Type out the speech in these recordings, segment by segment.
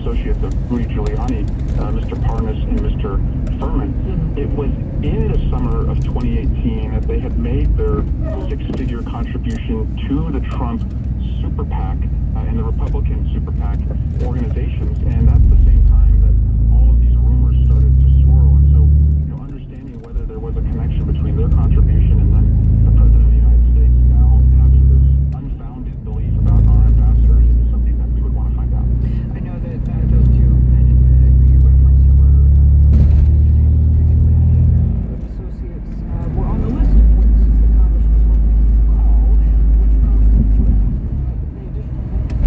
associates of Rudy Giuliani, Mr. Parnas and Mr. Furman. It was in the summer of 2018 that they had made their six-figure contribution to the Trump Super PAC and the Republican Super PAC organizations, and that's the same time that all of these rumors started to swirl. And so, understanding whether there was a connection between their contribution and then the President of the United States now having this unfounded belief about our ambassador is something that we would want to find out. I know that those two men you referenced who were associates were on the list of witnesses the Congress was hoping to call, which prompted to ask the additional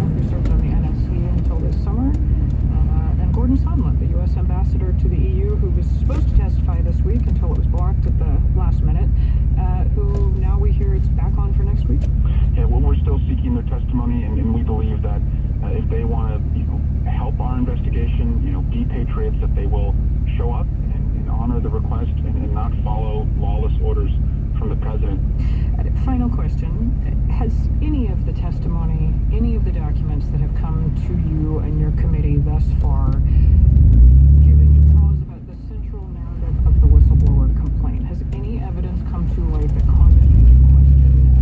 who served on the NSC until this summer, and Gordon Sondland, the U.S. ambassador to the EU, who was supposed to testify this week until it was blocked at the last minute, who now we hear it's back on for next week. Yeah, well, we're still seeking their testimony, and we believe that if they want to, help our investigation, be patriots, that they will show up and honor the request and not follow lawless orders from the president. Final question. Has any of the testimony, any of the documents that have come to you and your committee thus far given you pause about the central narrative of the whistleblower complaint? Has any evidence come to light that causes you to question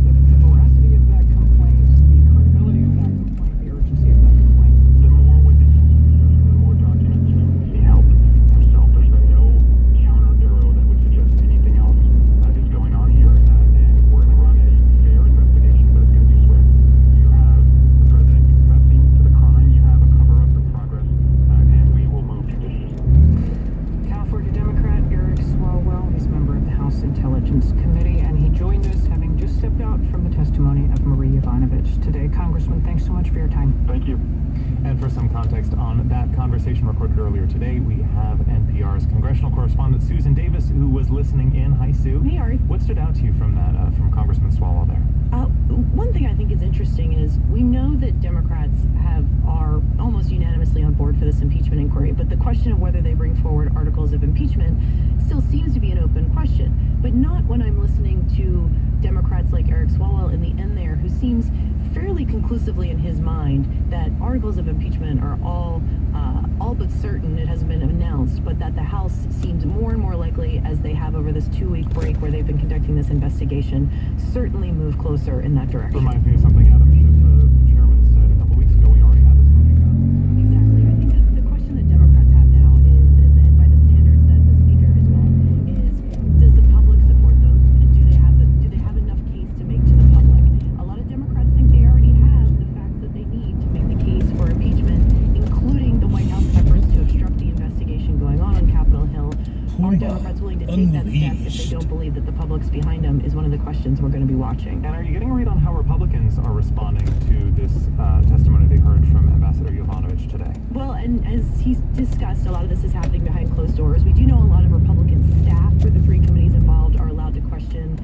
the veracity of that complaint, the credibility of that complaint, the urgency of that complaint? The more witnesses we hear from, the more documents we see help himself. There's been no counter arrow that would suggest anything else is going on here, and we're going to run a fair investigation, but it's going to be swift. You have the president confessing to the crime, you have a cover-up in progress, and we will move judiciously. California Democrat Eric Swalwell is member of the House Intelligence Committee, and he joined us having just stepped out from the testimony of Marie Yovanovitch today. Congressman, thanks so much for your time. Thank you. And for some context on that conversation recorded earlier today, we have NPR's congressional correspondent Susan Davis, who was listening in. Hi, Sue. Hey, Ari. What stood out to you from that, from Congressman Swalwell there? One thing I think is interesting is we know that Democrats are almost unanimously on board for this impeachment inquiry, but the question of whether they bring forward articles of impeachment still seems to be an open question. But not when I'm listening to Democrats like Eric Swalwell in the end there, who seems fairly conclusively in his mind that articles of impeachment are all but certain. It hasn't been announced, but that the House seems more and more likely, as they have over this 2-week break where they've been conducting this investigation, certainly move closer in that direction. Reminds me of something Adam Schiff, chairman, said a couple weeks ago. We already have this moving on. Exactly. I think that the question that Democrats have now is, and by the standards that the Speaker has met, is does the public support them, and do they have enough case to make to the public? A lot of Democrats think they already have the facts that they need to make the case for impeachment, including the White House efforts to obstruct the investigation going on Capitol Hill. Are Democrats willing to take that step if they don't believe that the public's behind them is one of the questions we're going to be watching. And are you getting a read on how Republicans are responding to this testimony they heard from Ambassador Yovanovitch today? Well, and as he's discussed, a lot of this is happening behind closed doors. We do know a lot of Republican staff for the 3 committees involved are allowed to question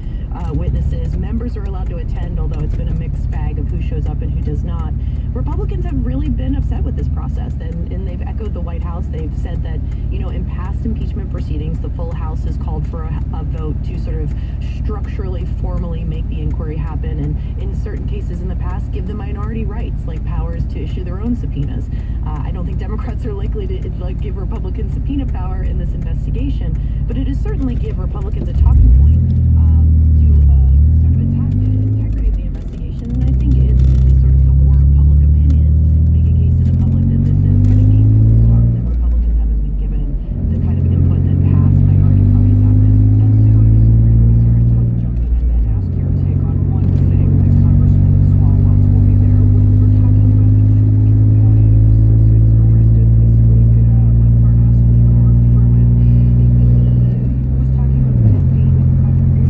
witnesses. Members are allowed to attend, although it's been a mixed bag of who shows up and who does not. Republicans have really been upset with this process, and they've echoed the White House. They've said that, in past impeachment proceedings, the full House has called for a vote to sort of structurally, formally make the inquiry happen, and in certain cases in the past, give the minority rights, like powers to issue their own subpoenas. I don't think Democrats are likely to give Republicans subpoena power in this investigation, but it has certainly give Republicans a talking point to sort of attack the integrity of the investigation. And I think in sort of the war of public opinion, make a case to the public that this is kind of game from the start, that Republicans haven't been given the kind of input that past minority parties have been. And Sue, this is great news here. I just want to jump in and ask your take on one thing that Congressman Swalwell will be there. We're talking about the two Giuliani associates arrested this week, like Parnas and Furman. He was talking about 15 contributions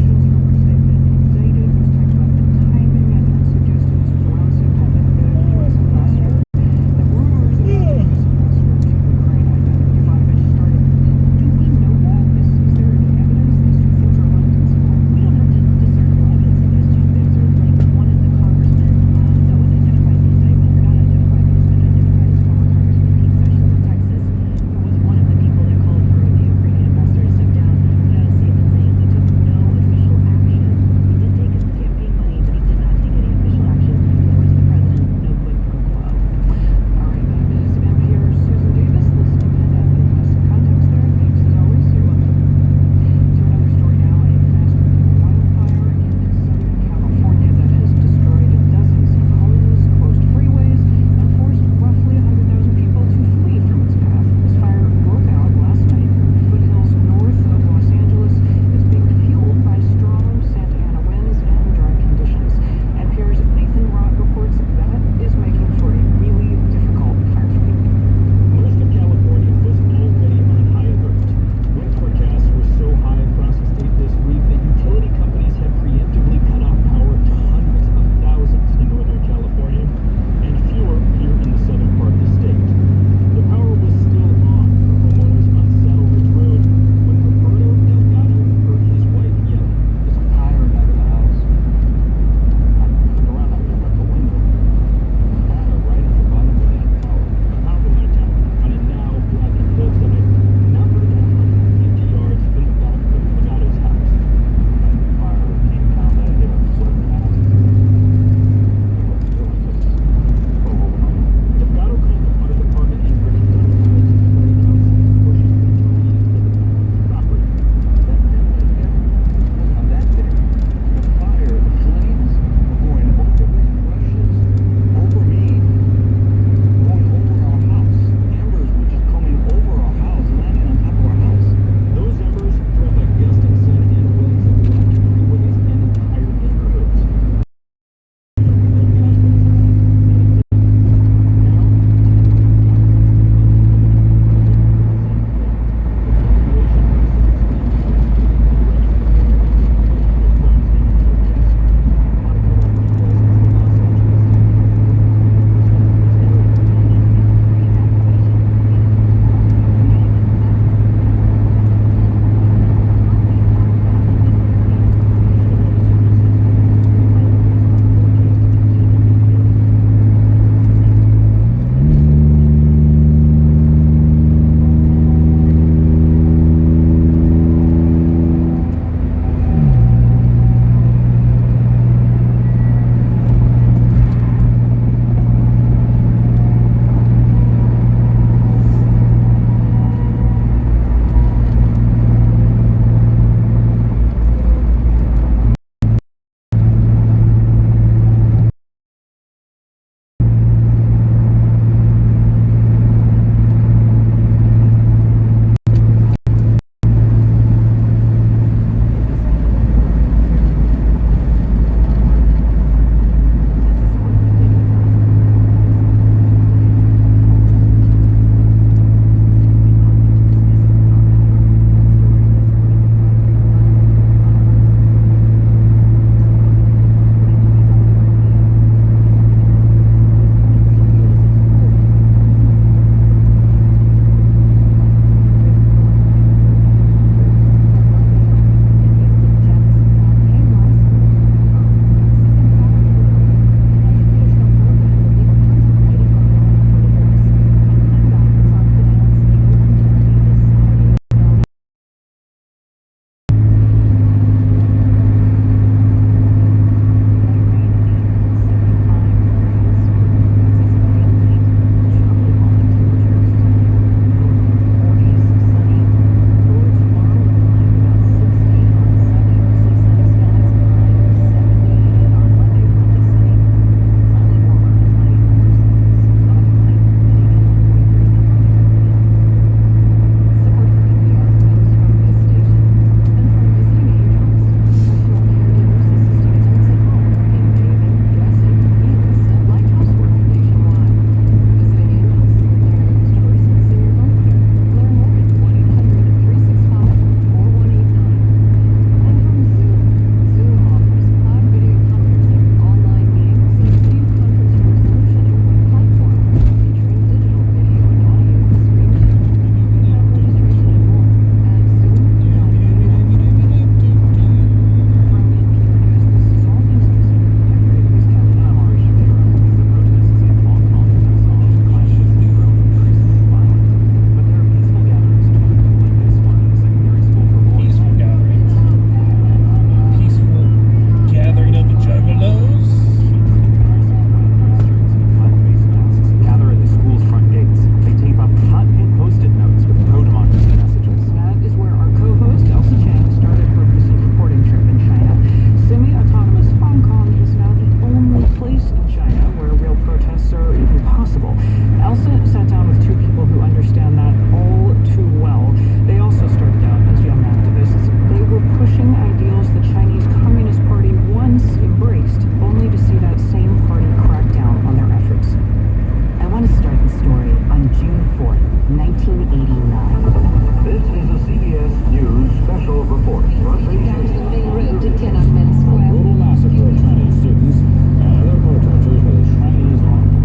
June 4th, 1989. This is a CBS News special report. Down to the main road to Tiananmen Square. Brutal massacre of Chinese students and other protesters by the Chinese army.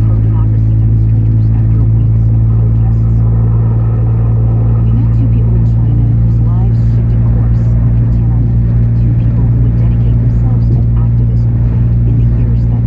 Pro-democracy demonstrators after weeks of protests. We met two people in China whose lives shifted course after Tiananmen. Two people who would dedicate themselves to activism in the years that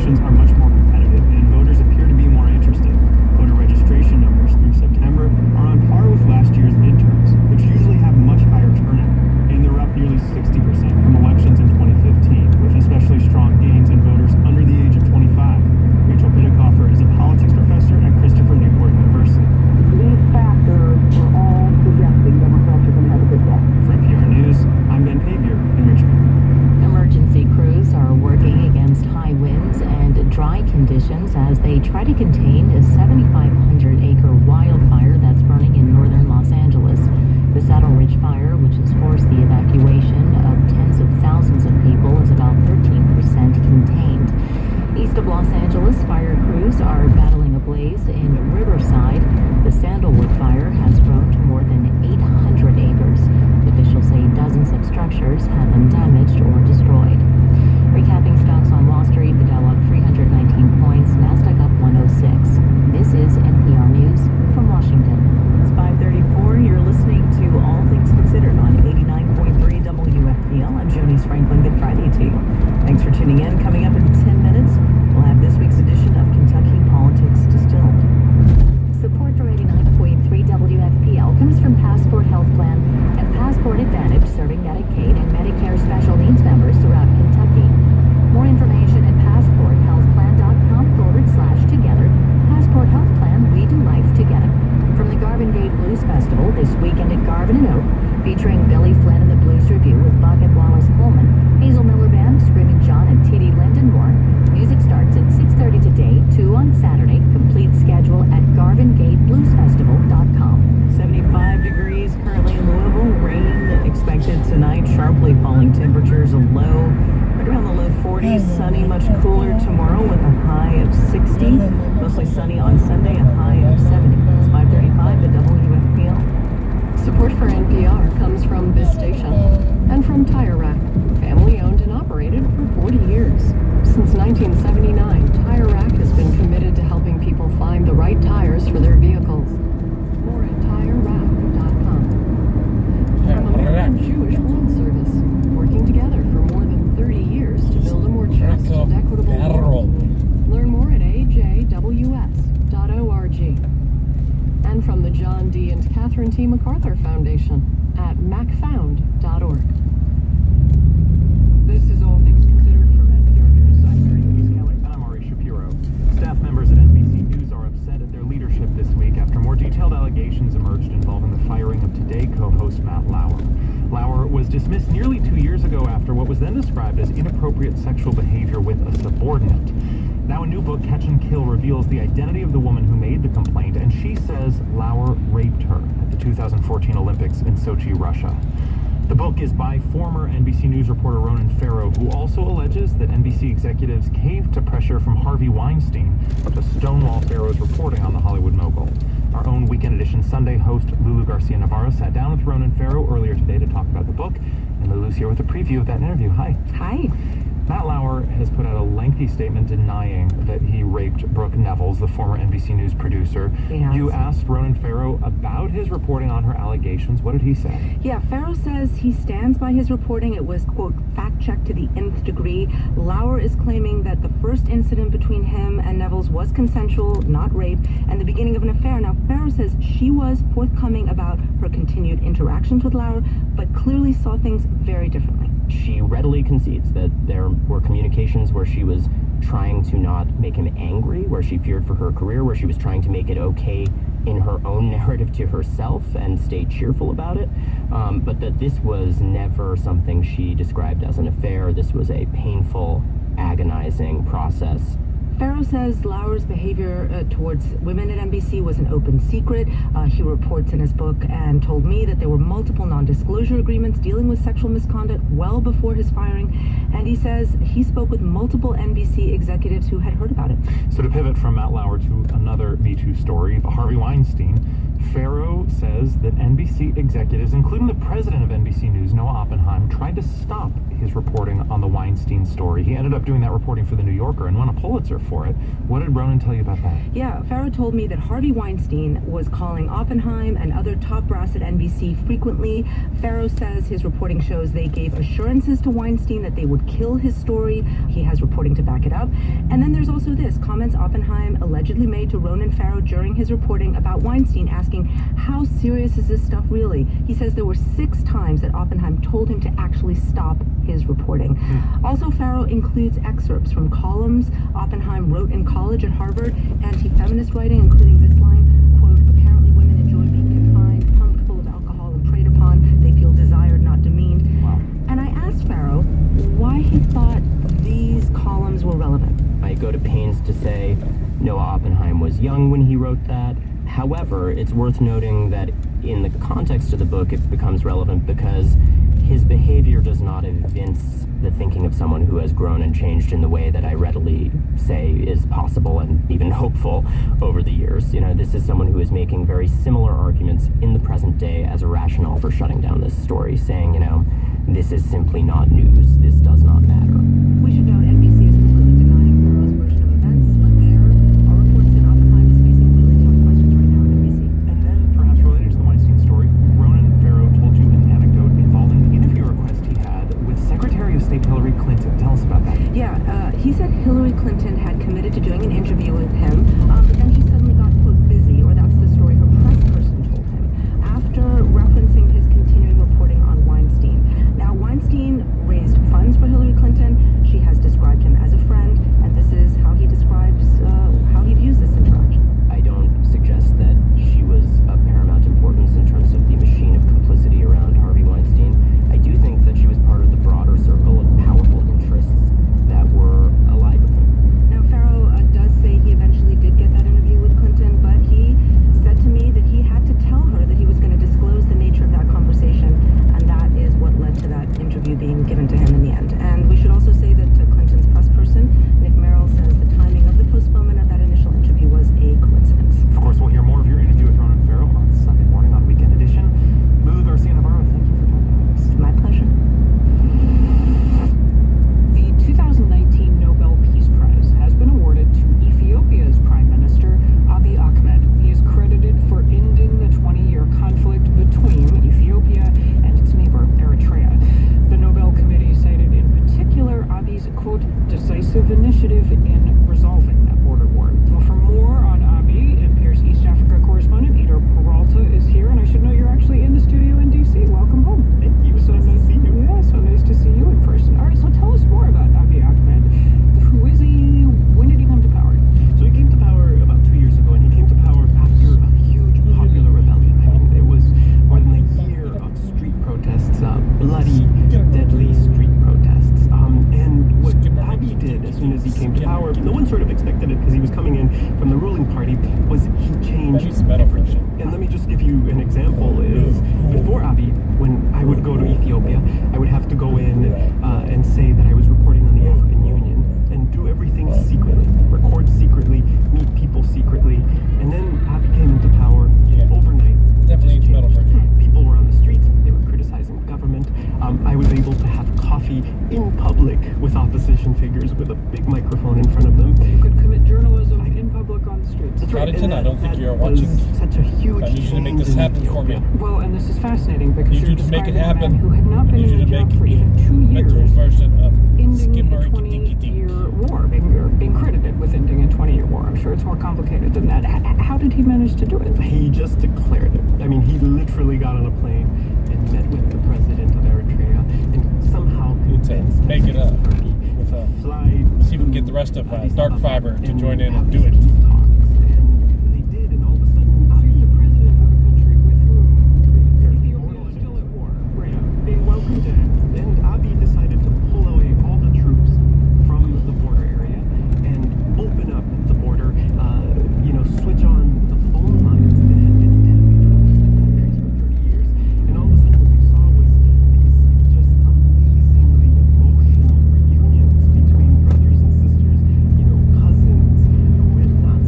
elections are much more competitive, and voters appear to be more interested. Voter registration numbers through September are on par with last year's midterms, which usually have much higher turnout, and they're up nearly 60% from elections in 2015, with especially strong gains in voters under the age of 25. Rachel Pittekofer is a politics professor at Christopher Newport University. These factors are all suggesting Democrats are going to have a good day. For NPR News, I'm Ben Pavier in Richmond. Emergency crews are working against high winds and dry conditions as they try to contain a 7,500-acre wildfire that's burning in northern Los Angeles. The Saddle Ridge fire, which has forced the evacuation of tens of thousands of people, is about 13% contained. East of Los Angeles, fire crews are battling a blaze in Riverside. The Sandalwood fire has grown to more than 800 acres. Officials say dozens of structures have been damaged or destroyed. Recapping stocks on Wall Street, the Dow up 319 points, Nasdaq up 106. This is NPR News from Washington. It's 5:34. You're listening to All Things Considered on 89.3 WFPL. I'm Jonice Franklin. Good Friday to you. Thanks for tuning in. Coming up in 10 minutes, we'll have this week's edition of Kentucky Politics Distilled. Support for 89.3 WFPL comes from Passport Health Plan and Passport Advantage, serving Medicaid and Medicare special needs members throughout Kentucky. More information at passporthealthplan.com/together. Passport Health Plan, we do life together. From the Garvin Gate Blues Festival this weekend at Garvin and Oak, featuring Billy Flynn and the Blues Review with Bucket Wallace Coleman, Hazel Miller Band, Screaming John, and T.D. Linden more. Music starts at 6:30 today, 2 on Saturday. Complete schedule at GarvinGateBluesFestival.com. 75 degrees currently in Louisville. Rain expected tonight. Sharply falling temperatures. A low right around the low 40s. Sunny, much cooler tomorrow with a high of 60. Mostly sunny on Sunday, a high of 70. It's 5:35 at WFPL. Support for NPR comes from this station and from Tire Rack, family owned and operated for 40 years. Since 1979, Tire Rack has been committed to helping people find the right tires for their vehicles. More at TireRack.com. From American Jewish World Service, working together for more than 30 years to build a more just and equitable world. Learn more at ajws.org. And from the John D. and Catherine T. MacArthur Foundation at macfound.org. This is All Things Considered from NPR News. I'm Mary Louise Kelly. And I'm Ari Shapiro. Staff members at NBC News are upset at their leadership this week after more detailed allegations emerged involving the firing of Today co-host Matt Lauer. Lauer was dismissed nearly 2 years ago after what was then described as inappropriate sexual behavior with a subordinate. Now a new book, Catch and Kill, reveals the identity of the woman who made the complaint, and she says Lauer raped her at the 2014 Olympics in Sochi, Russia. The book is by former NBC News reporter Ronan Farrow, who also alleges that NBC executives caved to pressure from Harvey Weinstein to stonewall Farrow's reporting on the Hollywood mogul. Our own Weekend Edition Sunday host Lulu Garcia-Navarro sat down with Ronan Farrow earlier today to talk about the book, and Lulu's here with a preview of that interview. Hi. Hi. Matt Lauer has put out a lengthy statement denying that he raped Brooke Nevels, the former NBC News producer. Yes. You asked Ronan Farrow about his reporting on her allegations. What did he say? Yeah, Farrow says he stands by his reporting. It was, quote, fact-checked to the nth degree. Lauer is claiming that the first incident between him and Nevels was consensual, not rape, and the beginning of an affair. Now, Farrow says she was forthcoming about her continued interactions with Lauer, but clearly saw things very differently. She readily concedes that there were communications where she was trying to not make him angry, where she feared for her career, where she was trying to make it okay in her own narrative to herself and stay cheerful about it, but that this was never something she described as an affair. This was a painful, agonizing process. Farrow says Lauer's behavior towards women at NBC was an open secret. He reports in his book and told me that there were multiple non-disclosure agreements dealing with sexual misconduct well before his firing. And he says he spoke with multiple NBC executives who had heard about it. So to pivot from Matt Lauer to another Me Too story, Harvey Weinstein, Farrow says that NBC executives, including the president of NBC News, Noah Oppenheim, tried to stop his reporting on the Weinstein story. He ended up doing that reporting for The New Yorker and won a Pulitzer for it. What did Ronan tell you about that? Yeah, Farrow told me that Harvey Weinstein was calling Oppenheim and other top brass at NBC frequently. Farrow says his reporting shows they gave assurances to Weinstein that they would kill his story. He has reporting to back it up. And then there's also this, comments Oppenheim allegedly made to Ronan Farrow during his reporting about Weinstein, asking, how serious is this stuff really? He says there were 6 times that Oppenheim told him to actually stop his reporting. Also, Farrow includes excerpts from columns Oppenheim wrote in college at Harvard, anti-feminist writing, including this line, quote, apparently women enjoy being confined, pumped full of alcohol and preyed upon. They feel desired, not demeaned. Wow. And I asked Farrow why he thought these columns were relevant. I go to pains to say Noah Oppenheim was young when he wrote that. However, it's worth noting that in the context of the book, it becomes relevant because his behavior does not evince the thinking of someone who has grown and changed in the way that I readily say is possible and even hopeful over the years. You know, this is someone who is making very similar arguments in the present day as a rationale for shutting down this story, saying, you know, this is simply not news. This does not matter. We should note NBC is completely denying Farrow's version of events, but there are reports that Oppenheim is facing really tough questions right now at NBC. And then, perhaps related to the Weinstein story, Ronan Farrow told you an anecdote involving the interview request he had with Secretary of State Hillary Clinton. Tell us about that. Yeah, he said Hillary Clinton had committed to doing an interview with him, but then she suddenly got, quote, busy, or that's the story her press person told him, after referencing his continuing reporting on Weinstein. Now, Weinstein raised funds for Hillary Clinton. She has described him as a friend, and this is how he describes how he views this interaction. I don't suggest that she was of paramount importance in terms of the machine of complicity around Harvey Weinstein. I do think that she was part of the broader circle of powerful interests that were allied with him. Now, Farrow does say he eventually did get that interview with Clinton, but he said to me that he had to tell her that he was going to disclose the nature of that conversation, and that is what led to that interview being given to him in the end. And we should also say that Clinton's press person, Nick Merrill, says the timing of the postponement of that initial interview was a coincidence. Of course, we'll hear more of your interview with Ronan Farrow on Sunday morning on Weekend Edition. Lulu Garcia-Navarro, thank you for talking with us. My pleasure. The 2019 Nobel Peace Prize has been awarded to Ethiopia's Prime Minister, Abiy Ahmed. He is credited for ending the 20-year conflict between Ethiopia and its neighbor, Eritrea. The Nobel Committee cited in particular Abiy's, quote, decisive initiative in resolving that border war. Well, for more on Abiy, NPR's East Africa correspondent, Ida Peralta, is here, and I should know you're actually in the studio in D.C. Welcome home. Thank you. It's So nice to see you. Yeah, so nice to see you in person. All right, so tell us more about Abiy Ahmed. Who is he? When did he come to power? So he came to power about 2 years ago, and he came to power after a huge popular rebellion. I mean, it was more than a year of street protests, bloody, deadly street protests. And what Abiy did as soon as he came to power, no one sort of expected it because he was coming in from the ruling party, was he changed everything. And let me just give you an example. Is before Abiy, when I would go to Ethiopia, I would have to go in and say that I was reporting on the African Union and do everything secretly, record secretly, meet people secretly. And then Abiy came into power overnight. Definitely metal version. People were on the streets, they were criticizing the government. I was able to have coffee in public with opposition figures with a big microphone in front of them. You could commit journalism in public on the streets. That's right. Paddington, and I don't think that you're was watching. such a huge I need you to make change this in happen for me. Ethiopia. Well, and this is fascinating because Need you're you to make it describing a happen. man who had not I been need you in to a job make for even 2 mental years, version of ending a Skimmery Dinky 20-year war, being credited with ending a 20-year war. I'm sure it's more complicated than that. How did he manage to do it? He just declared it. I mean, he literally got on a plane and met with the president of Eritrea and somehow convinced make it up Turkey with fly. see if we can get the rest of Addis Dark Ababa Fiber to join in have and do it. these peace talks. And they did, and all of a sudden, He's the president of a country with whom Ethiopia is still at war, right? Being welcomed in. And Abiy decided to pull away all the troops from the border area and open up the border, switch on the phone lines that had been dead between these two countries for 30 years. And all of a sudden what you saw was these just amazingly emotional reunions between brothers and sisters, cousins who had not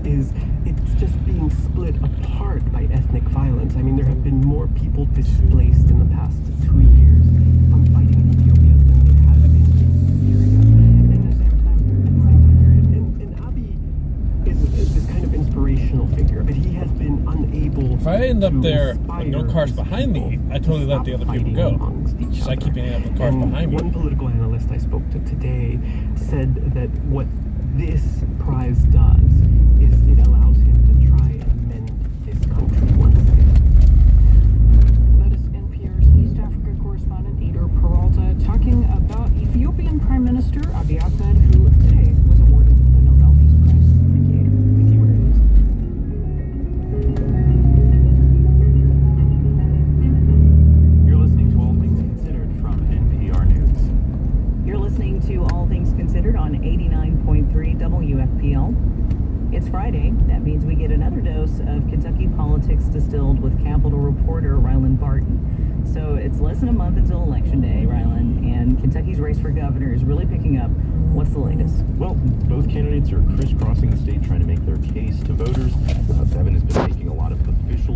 that it's just being split apart by ethnic violence. I mean, there have been more people displaced in the past 2 years from fighting in Ethiopia than there have been in Syria. And Abiy is this kind of inspirational figure, but he has been unable. If I end up to there with no inspire cars his behind me, people I totally to let the stop other people fighting go. amongst each Just like other. keeping up with cars And behind me. one political analyst I spoke to today said that what this prize does is it allows him to try and mend this country once again. That is NPR's East Africa correspondent Eder Peralta talking about Ethiopian Prime Minister Abiy Ahmed, who today was awarded the Nobel Peace Prize. Thank you, Eder. Thank you, You're listening to All Things Considered from NPR News. You're listening to All Things Considered on 89.3 WFPL. It's Friday. That means we get another dose of Kentucky politics distilled with Capitol reporter Rylan Barton. So it's less than a month until Election Day, Rylan, and Kentucky's race for governor is really picking up. What's the latest? Well, both candidates are crisscrossing the state trying to make their case